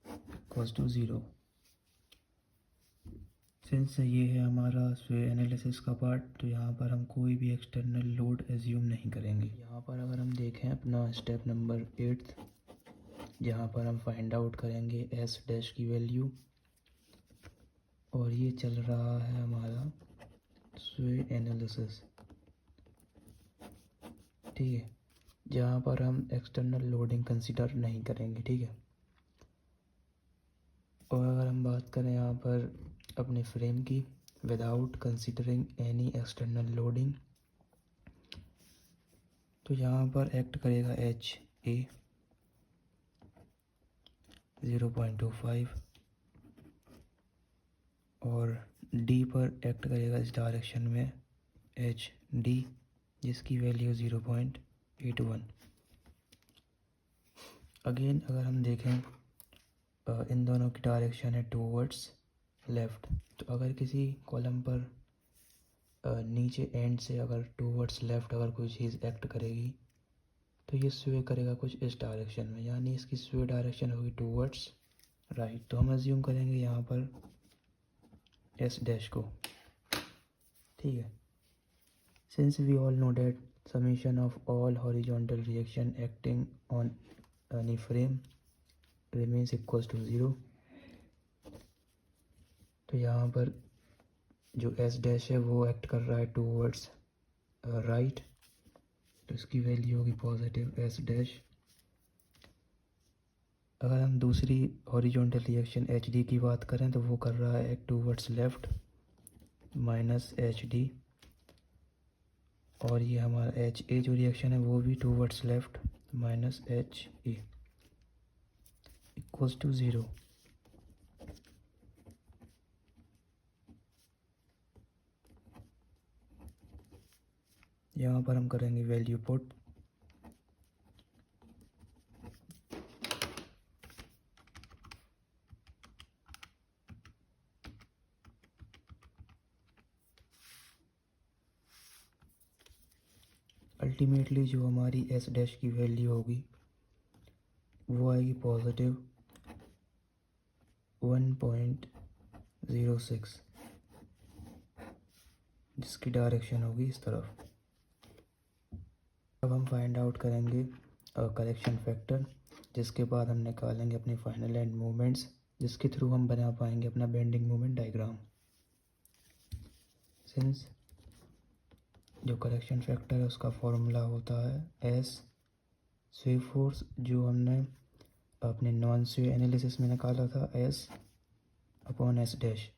equals to 0। Since ये है हमारा स्वे एनालिसिस का पार्ट, तो यहाँ पर हम कोई भी एक्सटर्नल लोड एज्यूम नहीं करेंगे। यहाँ पर अगर हम देखें अपना स्टेप नंबर 8, जहाँ पर हम फाइंड आउट करेंगे एस डैश की वैल्यू, और ये चल रहा है हमारा स्वे एनालिसिस, ठीक है, जहाँ पर हम एक्सटर्नल लोडिंग कंसीडर नहीं करेंगे, ठीक है। और अगर हम बात करें यहाँ पर अपने फ्रेम की, without considering any external loading, तो यहाँ पर एक्ट करेगा एच ए 0.25 और डी पर एक्ट करेगा इस डायरेक्शन में एच डी, जिसकी वैल्यू 0.81। अगेन अगर हम देखें इन दोनों की डायरेक्शन है टूवर्ड्स लेफ़्ट, तो अगर किसी कॉलम पर नीचे एंड से अगर टूवर्ड्स लेफ़्ट अगर कोई चीज़ एक्ट करेगी, तो ये स्वे करेगा कुछ इस डायरेक्शन में, यानी इसकी स्वे डायरेक्शन होगी टूवर्ड्स राइट। तो हम अज्यूम करेंगे यहाँ पर एस डैश को, ठीक है। Since we all know that summation of all horizontal reaction acting on any frame remains equals to 0, तो यहाँ पर जो एस डैश है वो एक्ट कर रहा है टूवर्ड्स राइट, तो इसकी वैल्यू होगी पॉजिटिव एस डैश। अगर हम दूसरी हॉरिजॉन्टल रिएक्शन एच डी की बात करें, तो वो कर रहा है act towards left minus H D, और ये हमारा एच ए जो रिएक्शन है वो भी towards left minus H A equals to 0। यहाँ पर हम करेंगे वैल्यू पुट, अल्टीमेटली जो हमारी एस डैश की वैल्यू होगी वो आएगी पॉजिटिव 1.06, जिसकी डायरेक्शन होगी इस तरफ। अब हम फाइंड आउट करेंगे करेक्शन फैक्टर, जिसके बाद हम निकालेंगे अपनी फाइनल एंड मूवमेंट्स, जिसके थ्रू हम बना पाएंगे अपना बेंडिंग मोमेंट डायग्राम। सिंस जो करेक्शन फैक्टर है उसका फॉर्मूला होता है एस स्वे फोर्स, जो हमने अपने नॉन स्वे एनालिसिस में निकाला था, S upon S dash,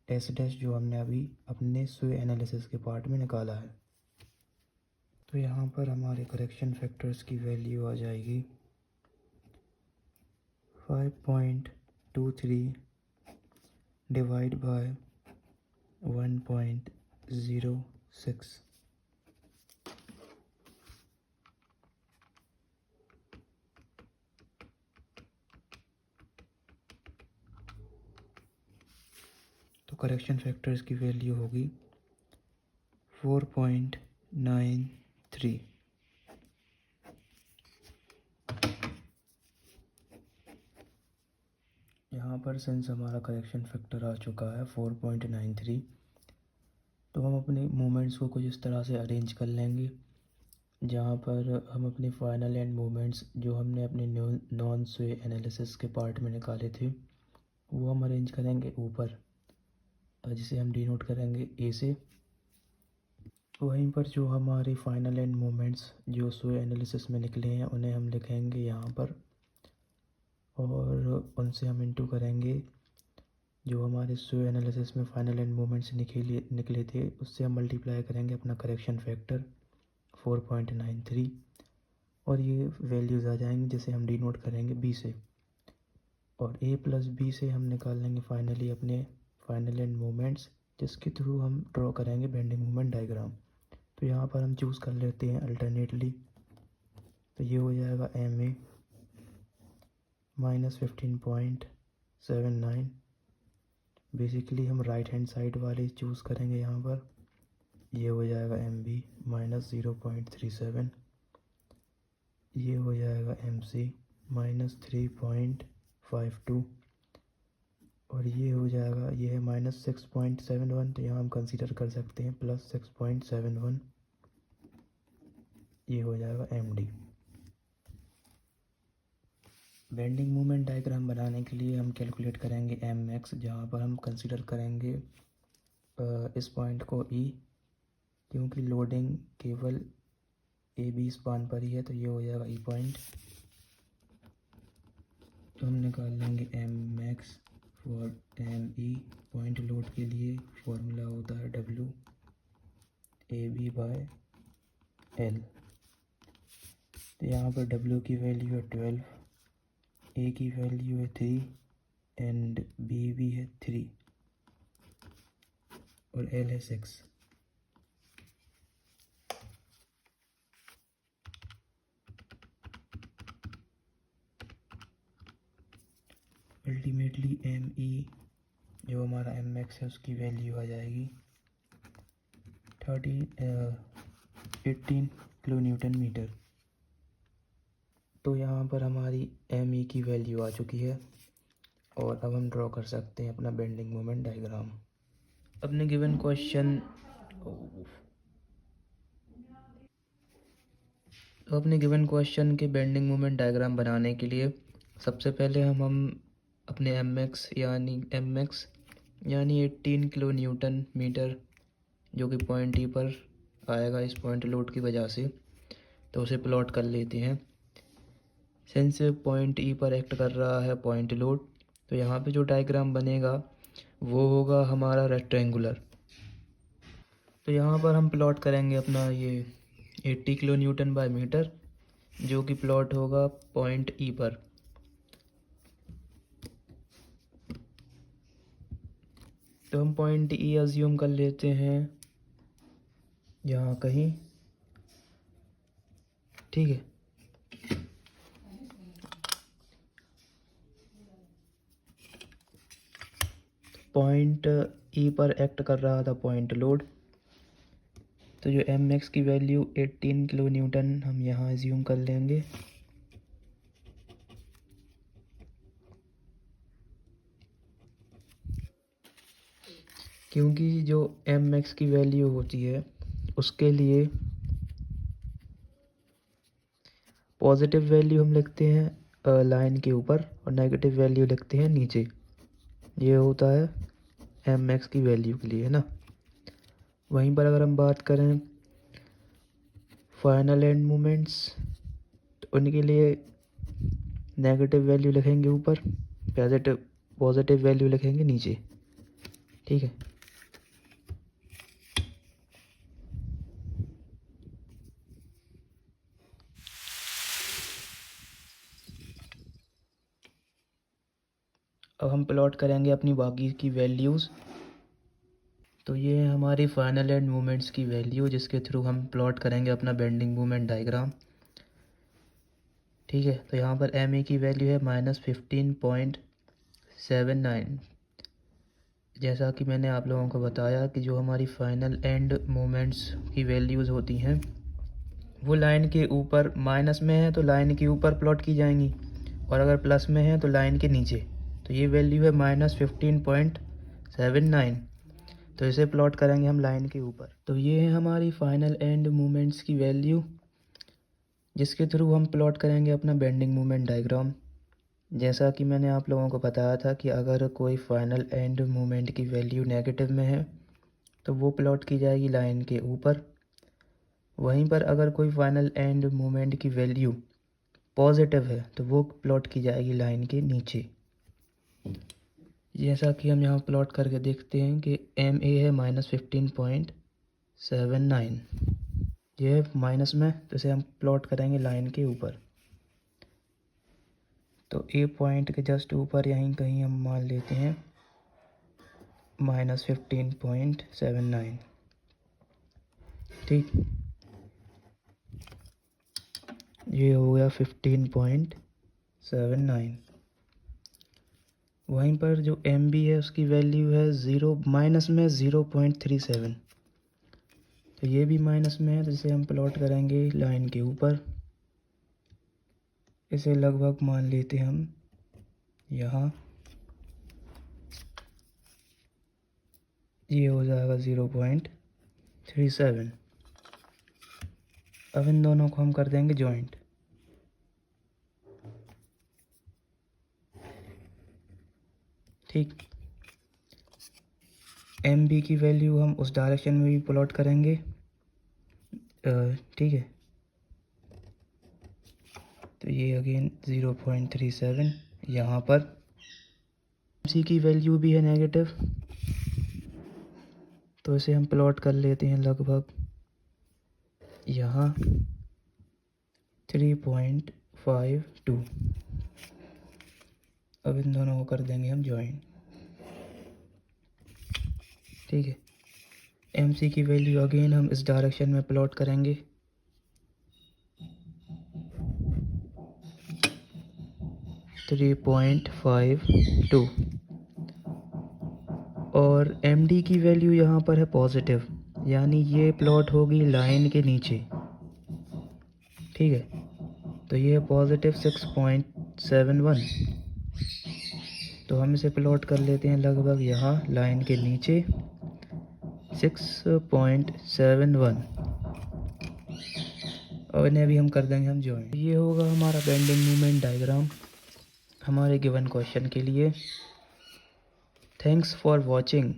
S dash जो हमने अभी अपने स्वे एनालिसिस के पार्ट में निकाला है। तो यहाँ पर हमारे करेक्शन फैक्टर्स की वैल्यू आ जाएगी 5.23 डिवाइड बाय 1.06। तो करेक्शन फैक्टर्स की वैल्यू होगी 4.93। यहाँ पर सिंस हमारा करेक्शन फैक्टर आ चुका है 4.93, तो हम अपने मोमेंट्स को कुछ इस तरह से अरेंज कर लेंगे, जहाँ पर हम अपनी फाइनल एंड मोमेंट्स जो हमने अपने नॉन स्वे एनालिसिस के पार्ट में निकाले थे वो हम अरेंज करेंगे ऊपर, जिसे हम डिनोट करेंगे ए से। वहीं पर जो हमारे फाइनल एंड मोमेंट्स जो स्वे एनालिसिस में निकले हैं उन्हें हम लिखेंगे यहाँ पर, और उनसे हम इंटू करेंगे जो हमारे स्वे एनालिसिस में फाइनल एंड मोमेंट्स निकले थे, उससे हम मल्टीप्लाई करेंगे अपना करेक्शन फैक्टर 4.93, और ये वैल्यूज़ आ जाएंगी जिसे हम डिनोट करेंगे बी से, और ए प्लस बी से हम निकाल लेंगे फाइनली अपने फाइनल एंड मोमेंट्स, जिसके थ्रू हम ड्रॉ करेंगे बेंडिंग मोमेंट डायग्राम। तो यहाँ पर हम चूज़ कर लेते हैं अल्टरनेटली, तो ये हो जाएगा एम ए माइनस 15.79। बेसिकली हम राइट हैंड साइड वाले चूज़ करेंगे यहाँ पर, ये हो जाएगा एम बी माइनस 0.37, ये हो जाएगा एम सी माइनस 3.52, और ये हो जाएगा, ये है -6.71, तो यहाँ हम कंसीडर कर सकते हैं +6.71, ये हो जाएगा MD। बेंडिंग मोमेंट डायग्राम बनाने के लिए हम कैलकुलेट करेंगे mx, जहाँ पर हम कंसीडर करेंगे इस पॉइंट को E, क्योंकि लोडिंग केवल AB स्पान पर ही है, तो ये हो जाएगा E पॉइंट। तो हम निकाल लेंगे mx for ME point load के लिए फॉर्मूला होता है WAB/L। तो यहाँ पर W की वैल्यू है 12, A की वैल्यू है 3 एंड B भी है 3 और L है 6। अल्टीमेटली ME जो हमारा mx है उसकी वैल्यू आ जाएगी 18 किलो न्यूटन मीटर। तो यहाँ पर हमारी ME की वैल्यू आ चुकी है और अब हम ड्रॉ कर सकते हैं अपना बेंडिंग मोमेंट डायग्राम। अपने गिवन क्वेश्चन के बेंडिंग मोमेंट डायग्राम बनाने के लिए सबसे पहले हम अपने mx यानी 18 किलो न्यूटन मीटर जो कि पॉइंट ई पर आएगा इस पॉइंट लोड की वजह से, तो उसे प्लॉट कर लेते हैं। सिंस पॉइंट ई पर एक्ट कर रहा है पॉइंट लोड, तो यहाँ पे जो डायग्राम बनेगा वो होगा हमारा रेक्टेंगुलर। तो यहाँ पर हम प्लॉट करेंगे अपना ये 80 किलो न्यूटन बाय मीटर जो कि प्लॉट होगा पॉइंट ई पर। तो हम पॉइंट ई अज्यूम कर लेते हैं यहाँ कहीं, ठीक है। पॉइंट ई पर एक्ट कर रहा था पॉइंट लोड, तो जो mx की वैल्यू 18 किलो न्यूटन हम यहाँ अज्यूम कर लेंगे। क्योंकि जो mx की वैल्यू होती है उसके लिए पॉजिटिव वैल्यू हम लिखते हैं लाइन के ऊपर और नेगेटिव वैल्यू लिखते हैं नीचे। ये होता है mx की वैल्यू के लिए, है ना। वहीं पर अगर हम बात करें फाइनल एंड मोमेंट्स, तो उनके लिए नेगेटिव वैल्यू लिखेंगे ऊपर, पॉजिटिव वैल्यू लिखेंगे नीचे, ठीक है। अब हम प्लॉट करेंगे अपनी बाकी की वैल्यूज़। तो ये है हमारी फाइनल एंड मोमेंट्स की वैल्यू जिसके थ्रू हम प्लॉट करेंगे अपना बेंडिंग मोमेंट डायग्राम, ठीक है। तो यहाँ पर ME की वैल्यू है -15.79। जैसा कि मैंने आप लोगों को बताया कि जो हमारी फाइनल एंड मोमेंट्स की वैल्यूज़ होती हैं वो लाइन के ऊपर, माइनस में है तो लाइन के ऊपर प्लॉट की जाएंगी और अगर प्लस में है तो लाइन के नीचे। तो ये वैल्यू है -15.79, तो इसे प्लॉट करेंगे हम लाइन के ऊपर। तो ये है हमारी फाइनल एंड मोमेंट्स की वैल्यू जिसके थ्रू हम प्लॉट करेंगे अपना बेंडिंग मोमेंट डायग्राम। जैसा कि मैंने आप लोगों को बताया था कि अगर कोई फाइनल एंड मोमेंट की वैल्यू नेगेटिव में है तो वो प्लॉट की जाएगी लाइन के ऊपर। वहीं पर अगर कोई फाइनल एंड मोमेंट की वैल्यू पॉजिटिव है तो वो प्लॉट की जाएगी लाइन के नीचे। जैसा कि हम यहाँ प्लॉट करके देखते हैं कि MA है -15.79, ये है माइनस में, तो इसे हम प्लॉट करेंगे लाइन के ऊपर। तो A पॉइंट के जस्ट ऊपर यहीं कहीं हम मान लेते हैं -15.79, ठीक। ये हो गया 15.79। वहीं पर जो MB है उसकी वैल्यू है -0.37, तो ये भी माइनस में है, तो इसे हम प्लॉट करेंगे लाइन के ऊपर। इसे लगभग मान लेते हम यहाँ ये हो जाएगा 0.37। अब इन दोनों को हम कर देंगे जॉइंट। ठीक, एम बी की वैल्यू हम उस डायरेक्शन में भी प्लॉट करेंगे। ठीक है, तो ये अगेन 0.37 यहाँ पर। सी की वैल्यू भी है नेगेटिव, तो इसे हम प्लॉट कर लेते हैं लगभग यहाँ 3.52। अब इन दोनों को कर देंगे हम ज्वाइन। ठीक है, एम सी की वैल्यू अगेन हम इस डायरेक्शन में प्लॉट करेंगे। थ्री 3.52 और एम डी की वैल्यू यहाँ पर है पॉजिटिव, यानी ये प्लॉट होगी लाइन के नीचे। ठीक है, तो ये है पॉजिटिव 6.71। तो हम इसे प्लॉट कर लेते हैं लगभग यहाँ लाइन के नीचे 6.71 और इन्हें भी हम कर देंगे हम ज्वाइन। ये होगा हमारा बेंडिंग मोमेंट डायग्राम हमारे गिवन क्वेश्चन के लिए। Thanks for watching.